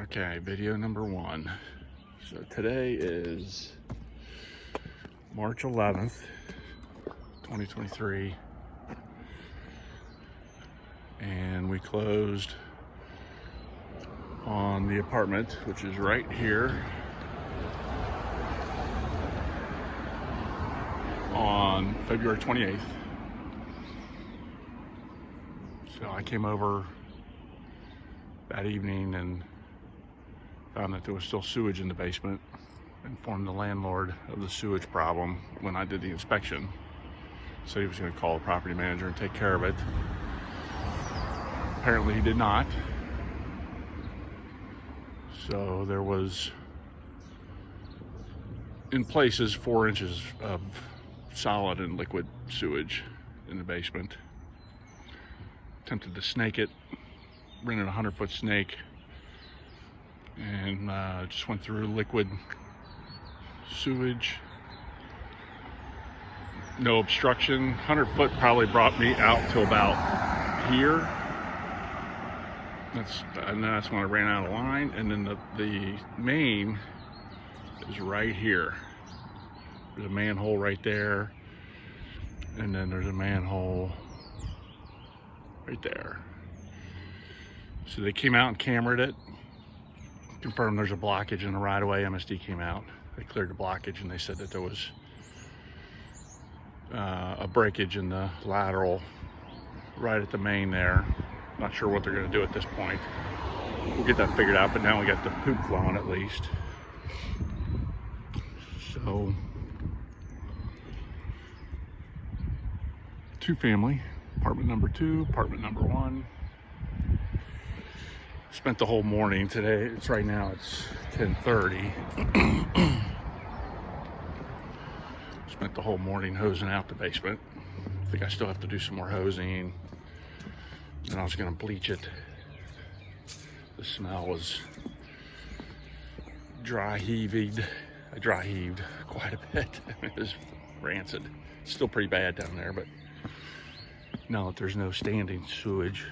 Okay, video number one. So today is March 11th, 2023, and we closed on the apartment, which is right here, on February 28th. So I came over that evening and found that there was still sewage in the basement. Informed the landlord of the sewage problem when I did the inspection. So he was going to call the property manager and take care of it. Apparently he did not. So there was, in places, 4 inches of solid and liquid sewage in the basement. Attempted to snake it, rented a 100-foot snake, and just went through liquid sewage. No obstruction. 100 foot probably brought me out to about here. That's when I ran out of line. And then the main is right here. There's a manhole right there, and then there's a manhole right there. So they came out and cameraed it, confirmed there's a blockage in the right-of-way. MSD came out, they cleared the blockage, and they said that there was a breakage in the lateral right at the main there. Not sure what they're going to do at this point. We'll get that figured out, but now we got the poop flowing at least. So, 2-family, apartment number 2, apartment number 1. Spent the whole morning today. It's 10:30. Spent the whole morning hosing out the basement. I think I still have to do some more hosing. And I was gonna bleach it. The smell was dry heaved. I dry heaved quite a bit. It was rancid. It's still pretty bad down there, but now that there's no standing sewage,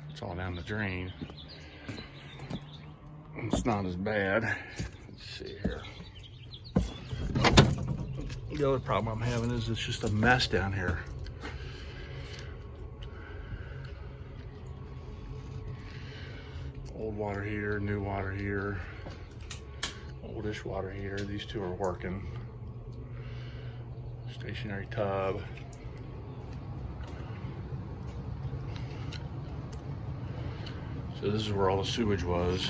it's all down the drain. It's not as bad. Let's see here. The other problem I'm having is it's just a mess down here. Old water heater, new water heater, oldish water heater. These two are working. Stationary tub. So this is where all the sewage was.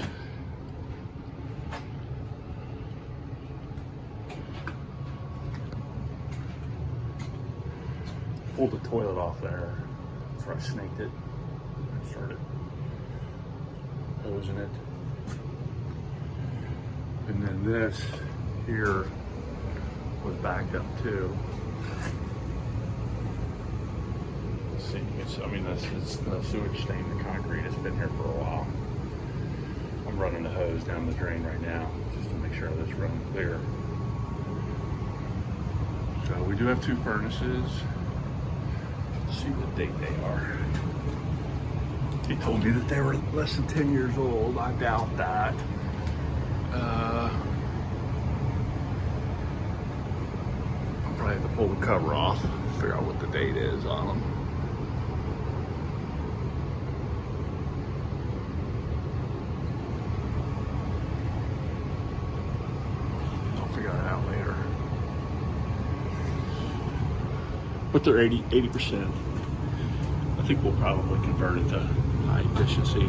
Pulled the toilet off there. That's where I snaked it. I started hosing it. And then this here was backed up too. Let's see, it's the sewage stained the concrete. It's been here for a while. I'm running the hose down the drain right now just to make sure this is running clear. So we do have 2 furnaces. See what date they are. He told me that they were less than 10 years old. I doubt that. I'll probably have to pull the cover off, figure out what the date is on them. I'll figure that out later. But they're 80%. I think we'll probably convert it to high efficiency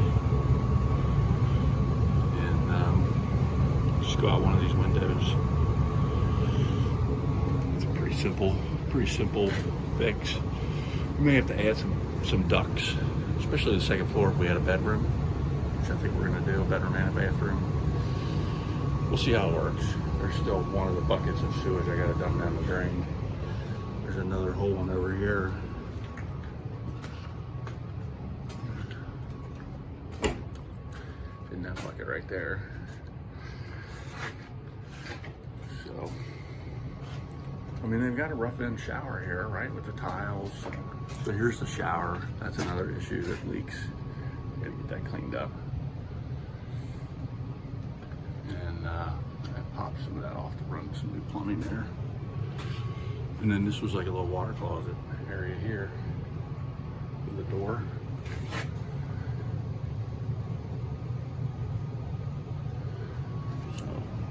and just go out one of these windows. It's a pretty simple fix. We may have to add some ducts, especially the second floor if we had a bedroom, which I think we're going to do, a bedroom and a bathroom. We'll see how it works. There's still one of the buckets of sewage I got to dump down the drain. There's another whole one over here. In that bucket right there. So, I mean, they've got a rough end shower here, right, with the tiles. So here's the shower. That's another issue that leaks. Gotta get that cleaned up. And I popped some of that off to run some new plumbing there. And then this was like a little water closet area here with a door. So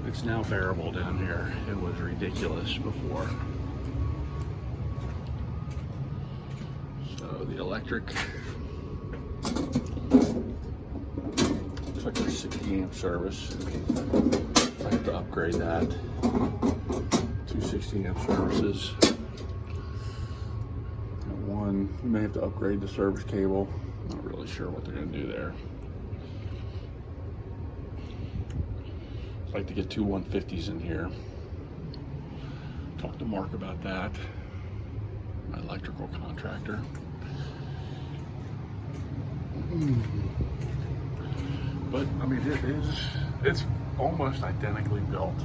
it's now bearable down here. It was ridiculous before. So the electric, looks like there's 60 amp service. I have to upgrade that. 260 amp services. And one, we may have to upgrade the service cable. Not really sure what they're going to do there. I'd like to get two 150s in here. Talk to Mark about that, my electrical contractor. But I mean, it's almost identically built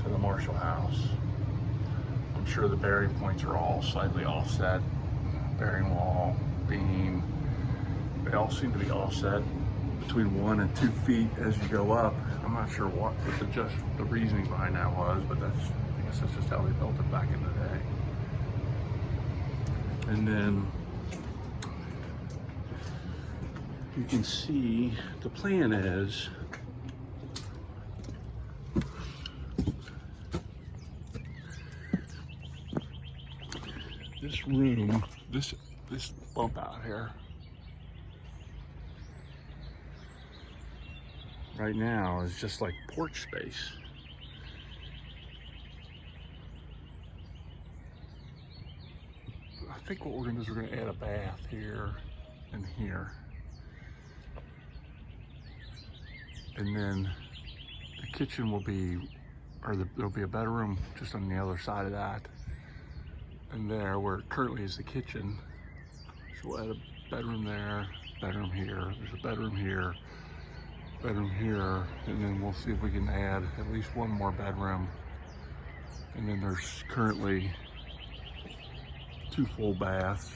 to the Marshall house. I'm sure the bearing points are all slightly offset. Bearing wall, beam, they all seem to be offset between 1 and 2 feet as you go up. I'm not sure what the reasoning behind that was, but I guess that's just how they built it back in the day. And then you can see the plan is this room, this bump out here right now is just like porch space. I think what we're gonna do is we're gonna add a bath here and here. And then the kitchen will be, there'll be a bedroom just on the other side of that. And there, where it currently is the kitchen. So we'll add a bedroom there, bedroom here, there's a bedroom here, and then we'll see if we can add at least one more bedroom. And then there's currently 2 full baths,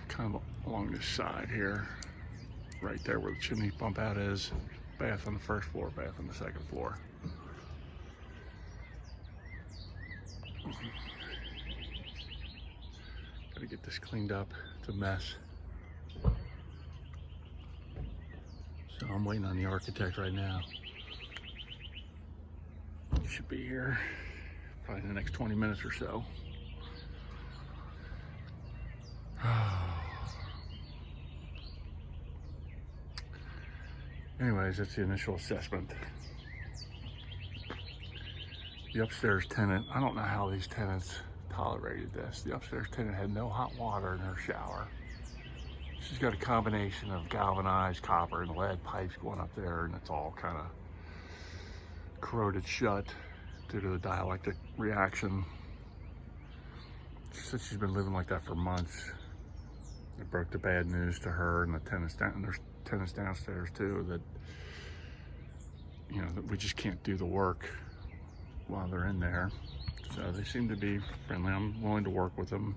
kind of along this side here. Right there where the chimney pump out is. Bath on the first floor, bath on the second floor. Gotta get this cleaned up. It's a mess. So I'm waiting on the architect right now. He should be here probably in the next 20 minutes or so. Anyways, that's the initial assessment. The upstairs tenant, I don't know how these tenants tolerated this. The upstairs tenant had no hot water in her shower. She's got a combination of galvanized copper and lead pipes going up there, and it's all kind of corroded shut due to the dielectric reaction. She said she's been living like that for months. It broke the bad news to her and the tenants down, and there's tenants downstairs too, that that we just can't do the work while they're in there. So they seem to be friendly. I'm willing to work with them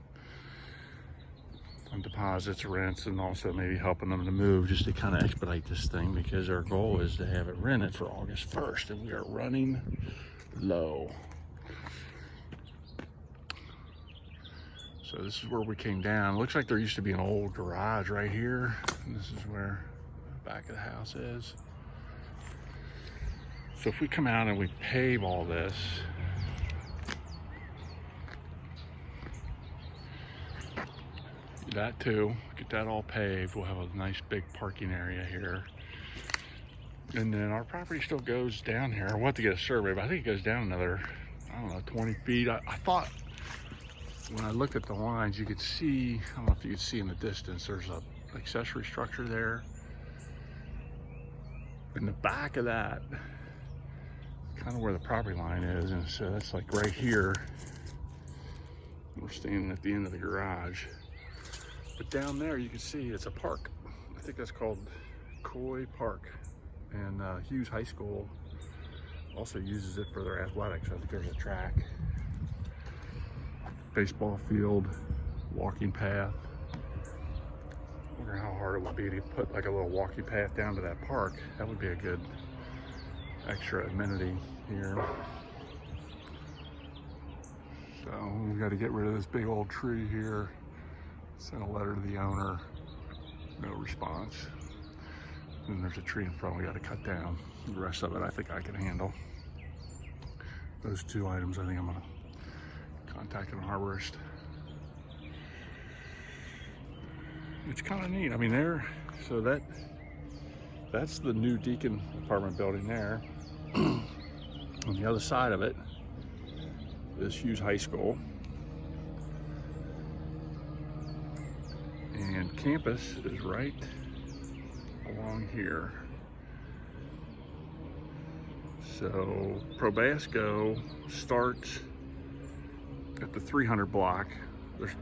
on deposits, rents, and also maybe helping them to move, just to kind of expedite this thing, because our goal is to have it rented for August 1st, and we are running low. So this is where we came down. Looks like there used to be an old garage right here, and this is where the back of the house is. So if we come out and we pave all this, that too, get that all paved, we'll have a nice big parking area here. And then our property still goes down here. We'll have to get a survey, but I think it goes down another, I don't know, 20 feet. I thought when I looked at the lines, you could see, I don't know if you could see in the distance, there's a accessory structure there. In the back of that, kind of where the property line is, and so that's like right here. We're standing at the end of the garage. But down there you can see it's a park. I think that's called Coy Park. And Hughes High School also uses it for their athletics. I think there's a track, baseball field, walking path. Wonder how hard it would be to put like a little walkie path down to that park. That would be a good extra amenity here. So we got to get rid of this big old tree here. Send a letter to the owner. No response. And there's a tree in front we got to cut down. The rest of it I think I can handle. Those two items I think I'm going to contact an arborist. It's kind of neat. I mean, that's the new Deacon apartment building there. On the other side of it is Hughes High School. And campus is right along here. So Probasco starts at the 300 block. There's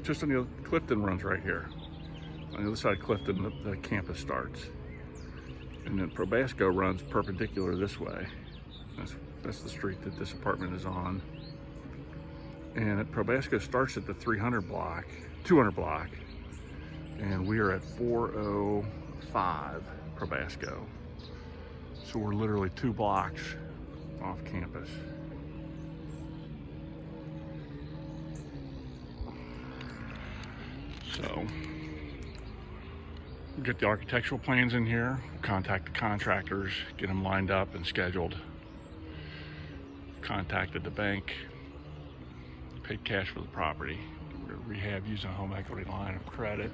just on the other, Clifton runs right here. On the other side of Clifton, the campus starts. And then Probasco runs perpendicular this way. That's the street that this apartment is on. And Probasco starts at the 200 block, and we are at 405 Probasco. So we're literally 2 blocks off campus. So, we'll get the architectural plans in here, contact the contractors, get them lined up and scheduled. Contacted the bank, paid cash for the property. We're gonna rehab using a home equity line of credit.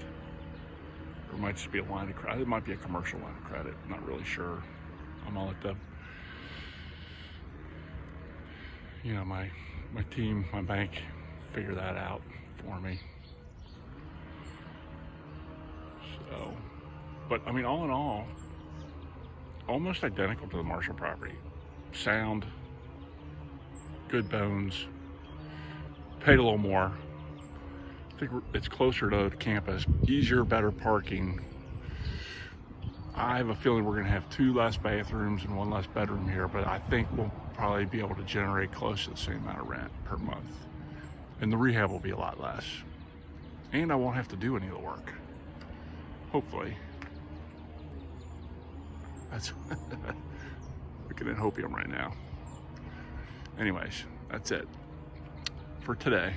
Or it might just be a line of credit. It might be a commercial line of credit. I'm not really sure. I'm gonna let the, my team, my bank, figure that out for me. So, but I mean, all in all, almost identical to the Marshall property. Sound, good bones, paid a little more. I think it's closer to campus, easier, better parking. I have a feeling we're gonna have 2 less bathrooms and 1 less bedroom here, but I think we'll probably be able to generate close to the same amount of rent per month. And the rehab will be a lot less. And I won't have to do any of the work. Hopefully. That's looking at hopium right now. Anyways, that's it for today.